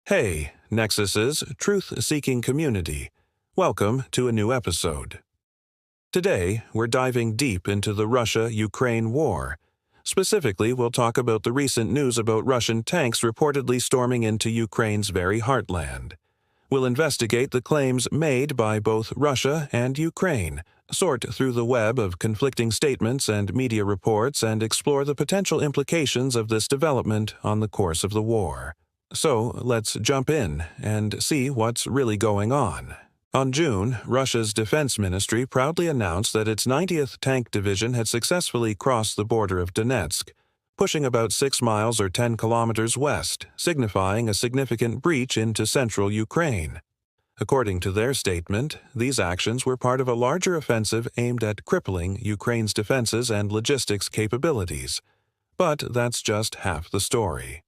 Hey, Nexus's truth-seeking community. Welcome to a new episode. Today, we're diving deep into the Russia-Ukraine war. Specifically, we'll talk about the recent news about Russian tanks reportedly storming into Ukraine's very heartland. We'll investigate the claims made by both Russia and Ukraine, sort through the web of conflicting statements and media reports, and explore the potential implications of this development on the course of the war. So, let's jump in and see what's really going on. On June, Russia's defense ministry proudly announced that its 90th Tank Division had successfully crossed the border of Donetsk, pushing about 6 miles or 10 kilometers west, signifying a significant breach into central Ukraine. According to their statement, these actions were part of a larger offensive aimed at crippling Ukraine's defenses and logistics capabilities. But that's just half the story.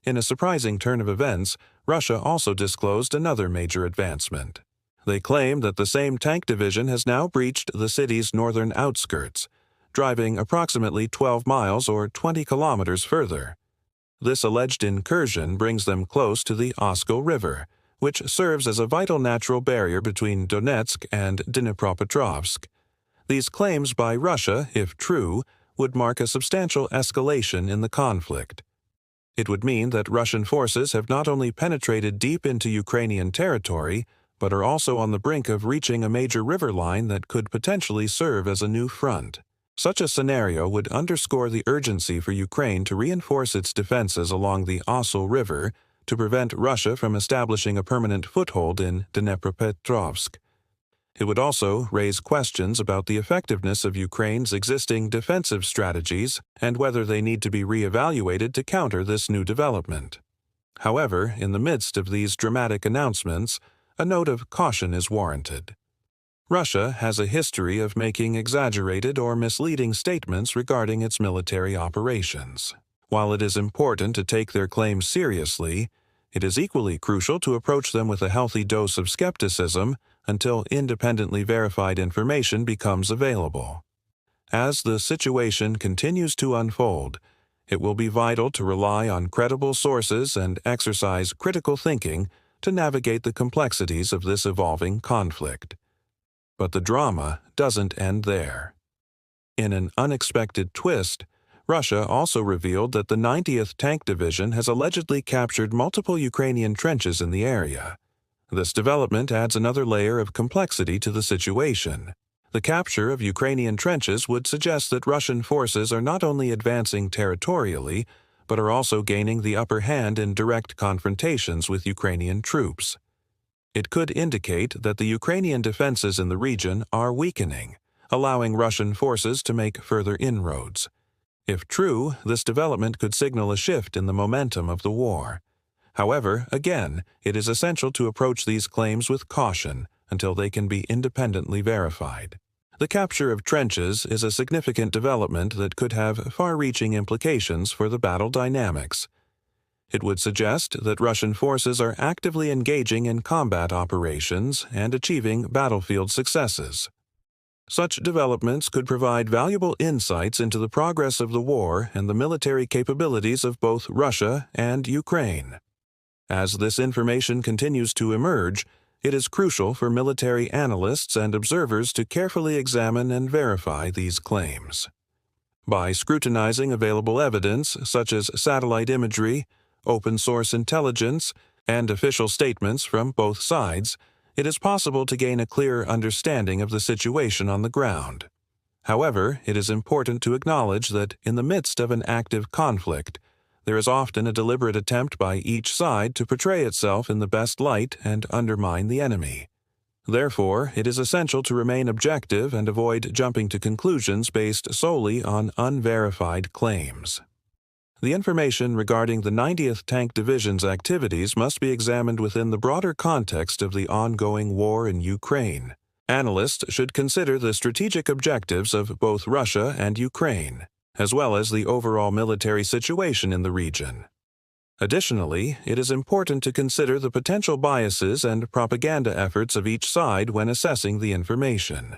In a surprising turn of events, Russia also disclosed another major advancement. They claim that the same tank division has now breached the city's northern outskirts, driving approximately 12 miles or 20 kilometers further. This alleged incursion brings them close to the Oskil River, which serves as a vital natural barrier between Donetsk and Dnipropetrovsk. These claims by Russia, if true, would mark a substantial escalation in the conflict. It would mean that Russian forces have not only penetrated deep into Ukrainian territory, but are also on the brink of reaching a major river line that could potentially serve as a new front. Such a scenario would underscore the urgency for Ukraine to reinforce its defenses along the Oskil River to prevent Russia from establishing a permanent foothold in Dnipropetrovsk. It would also raise questions about the effectiveness of Ukraine's existing defensive strategies and whether they need to be re-evaluated to counter this new development. However, in the midst of these dramatic announcements, a note of caution is warranted. Russia has a history of making exaggerated or misleading statements regarding its military operations. While it is important to take their claims seriously, it is equally crucial to approach them with a healthy dose of skepticism until independently verified information becomes available. As the situation continues to unfold, it will be vital to rely on credible sources and exercise critical thinking to navigate the complexities of this evolving conflict. But the drama doesn't end there. In an unexpected twist, Russia also revealed that the 90th Tank Division has allegedly captured multiple Ukrainian trenches in the area. This development adds another layer of complexity to the situation. The capture of Ukrainian trenches would suggest that Russian forces are not only advancing territorially, but are also gaining the upper hand in direct confrontations with Ukrainian troops. It could indicate that the Ukrainian defenses in the region are weakening, allowing Russian forces to make further inroads. If true, this development could signal a shift in the momentum of the war. However, again, it is essential to approach these claims with caution until they can be independently verified. The capture of trenches is a significant development that could have far-reaching implications for the battle dynamics. It would suggest that Russian forces are actively engaging in combat operations and achieving battlefield successes. Such developments could provide valuable insights into the progress of the war and the military capabilities of both Russia and Ukraine. As this information continues to emerge, it is crucial for military analysts and observers to carefully examine and verify these claims. By scrutinizing available evidence, such as satellite imagery, open-source intelligence, and official statements from both sides, it is possible to gain a clearer understanding of the situation on the ground. However, it is important to acknowledge that in the midst of an active conflict, there is often a deliberate attempt by each side to portray itself in the best light and undermine the enemy. Therefore, it is essential to remain objective and avoid jumping to conclusions based solely on unverified claims. The information regarding the 90th Tank Division's activities must be examined within the broader context of the ongoing war in Ukraine. Analysts should consider the strategic objectives of both Russia and Ukraine, as well as the overall military situation in the region. Additionally, it is important to consider the potential biases and propaganda efforts of each side when assessing the information.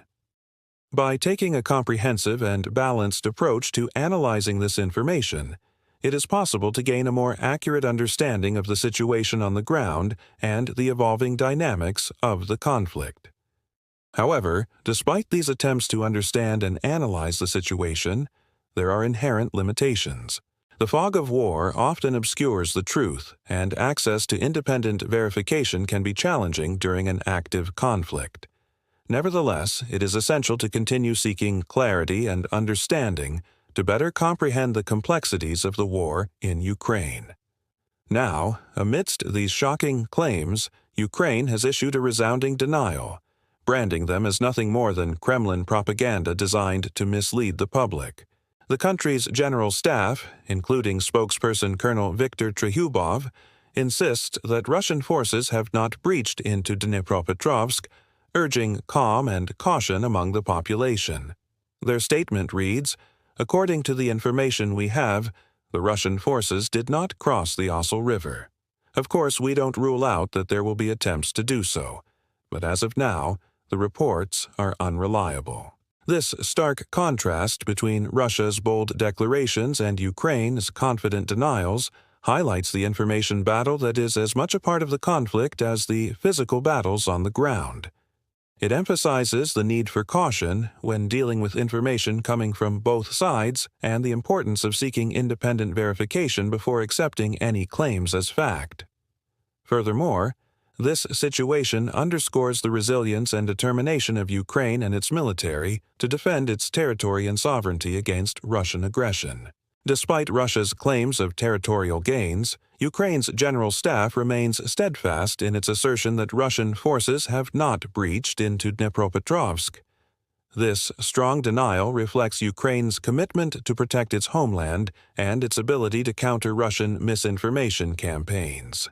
By taking a comprehensive and balanced approach to analyzing this information, it is possible to gain a more accurate understanding of the situation on the ground and the evolving dynamics of the conflict. However, despite these attempts to understand and analyze the situation, there are inherent limitations. The fog of war often obscures the truth, and access to independent verification can be challenging during an active conflict. Nevertheless, it is essential to continue seeking clarity and understanding to better comprehend the complexities of the war in Ukraine. Now, amidst these shocking claims, Ukraine has issued a resounding denial, branding them as nothing more than Kremlin propaganda designed to mislead the public. The country's general staff, including spokesperson Colonel Viktor Trehubov, insists that Russian forces have not breached into Dnipropetrovsk, urging calm and caution among the population. Their statement reads, "According to the information we have, the Russian forces did not cross the Osel River. Of course, we don't rule out that there will be attempts to do so, but as of now, the reports are unreliable." This stark contrast between Russia's bold declarations and Ukraine's confident denials highlights the information battle that is as much a part of the conflict as the physical battles on the ground. It emphasizes the need for caution when dealing with information coming from both sides and the importance of seeking independent verification before accepting any claims as fact. Furthermore, this situation underscores the resilience and determination of Ukraine and its military to defend its territory and sovereignty against Russian aggression. Despite Russia's claims of territorial gains, Ukraine's general staff remains steadfast in its assertion that Russian forces have not breached into Dnipropetrovsk. This strong denial reflects Ukraine's commitment to protect its homeland and its ability to counter Russian misinformation campaigns.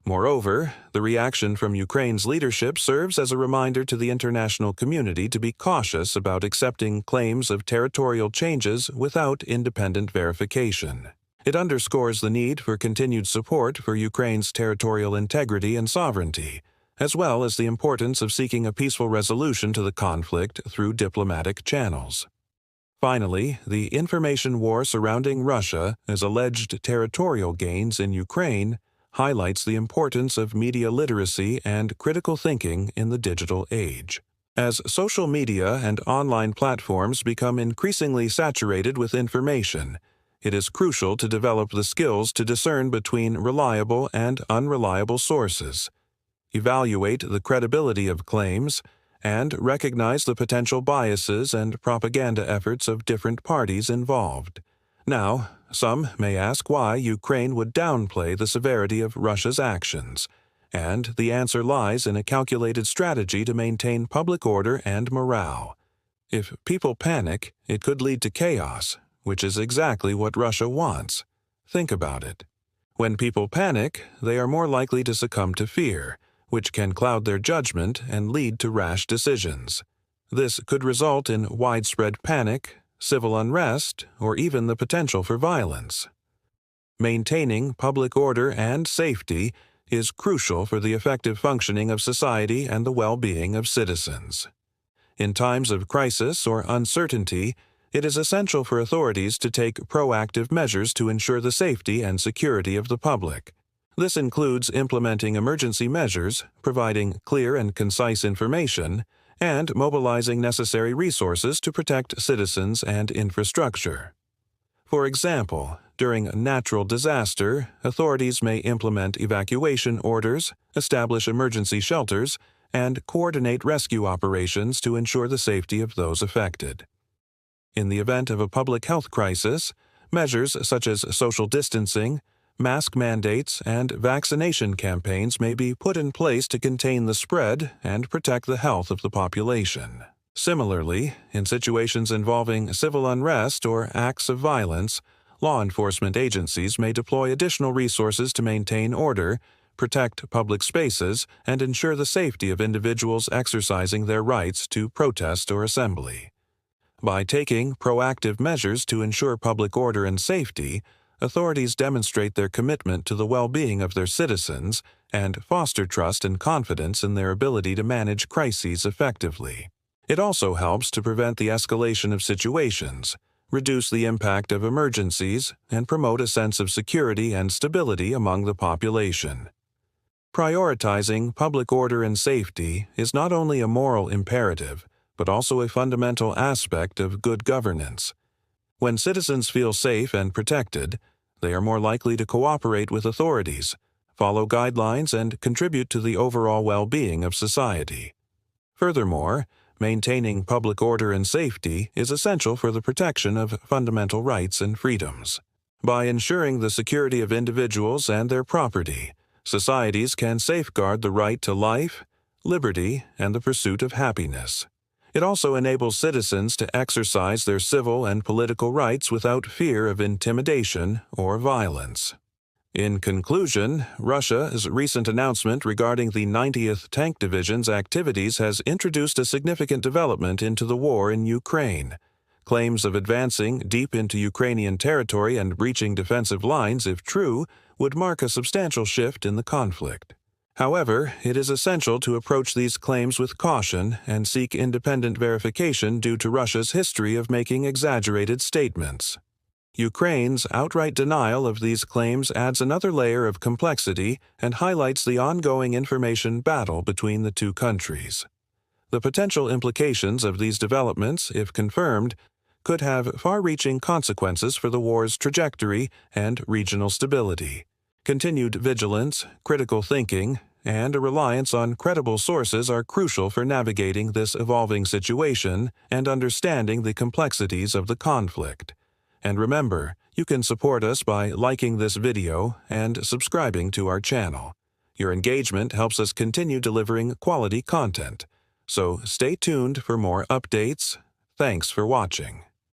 Moreover, the reaction from Ukraine's leadership serves as a reminder to the international community to be cautious about accepting claims of territorial changes without independent verification. It underscores the need for continued support for Ukraine's territorial integrity and sovereignty, as well as the importance of seeking a peaceful resolution to the conflict through diplomatic channels. Finally, the information war surrounding Russia's alleged territorial gains in Ukraine highlights the importance of media literacy and critical thinking in the digital age. As social media and online platforms become increasingly saturated with information, it is crucial to develop the skills to discern between reliable and unreliable sources, evaluate the credibility of claims, and recognize the potential biases and propaganda efforts of different parties involved. Now, some may ask why Ukraine would downplay the severity of Russia's actions, and the answer lies in a calculated strategy to maintain public order and morale. If people panic, it could lead to chaos, which is exactly what Russia wants. Think about it. When people panic, they are more likely to succumb to fear, which can cloud their judgment and lead to rash decisions. This could result in widespread panic, civil unrest, or even the potential for violence. Maintaining public order and safety is crucial for the effective functioning of society and the well-being of citizens. In times of crisis or uncertainty, it is essential for authorities to take proactive measures to ensure the safety and security of the public. This includes implementing emergency measures, providing clear and concise information, and mobilizing necessary resources to protect citizens and infrastructure. For example, during a natural disaster, authorities may implement evacuation orders, establish emergency shelters, and coordinate rescue operations to ensure the safety of those affected. In the event of a public health crisis, measures such as social distancing, mask mandates, and vaccination campaigns may be put in place to contain the spread and protect the health of the population. Similarly, in situations involving civil unrest or acts of violence, law enforcement agencies may deploy additional resources to maintain order, protect public spaces, and ensure the safety of individuals exercising their rights to protest or assembly. By taking proactive measures to ensure public order and safety, authorities demonstrate their commitment to the well-being of their citizens and foster trust and confidence in their ability to manage crises effectively. It also helps to prevent the escalation of situations, reduce the impact of emergencies, and promote a sense of security and stability among the population. Prioritizing public order and safety is not only a moral imperative, but also a fundamental aspect of good governance. When citizens feel safe and protected, they are more likely to cooperate with authorities, follow guidelines, and contribute to the overall well-being of society. Furthermore, maintaining public order and safety is essential for the protection of fundamental rights and freedoms. By ensuring the security of individuals and their property, societies can safeguard the right to life, liberty, and the pursuit of happiness. It also enables citizens to exercise their civil and political rights without fear of intimidation or violence. In conclusion, Russia's recent announcement regarding the 90th Tank Division's activities has introduced a significant development into the war in Ukraine. Claims of advancing deep into Ukrainian territory and breaching defensive lines, if true, would mark a substantial shift in the conflict. However, it is essential to approach these claims with caution and seek independent verification due to Russia's history of making exaggerated statements. Ukraine's outright denial of these claims adds another layer of complexity and highlights the ongoing information battle between the two countries. The potential implications of these developments, if confirmed, could have far-reaching consequences for the war's trajectory and regional stability. Continued vigilance, critical thinking, and a reliance on credible sources are crucial for navigating this evolving situation and understanding the complexities of the conflict. And remember, you can support us by liking this video and subscribing to our channel. Your engagement helps us continue delivering quality content. So stay tuned for more updates. Thanks for watching.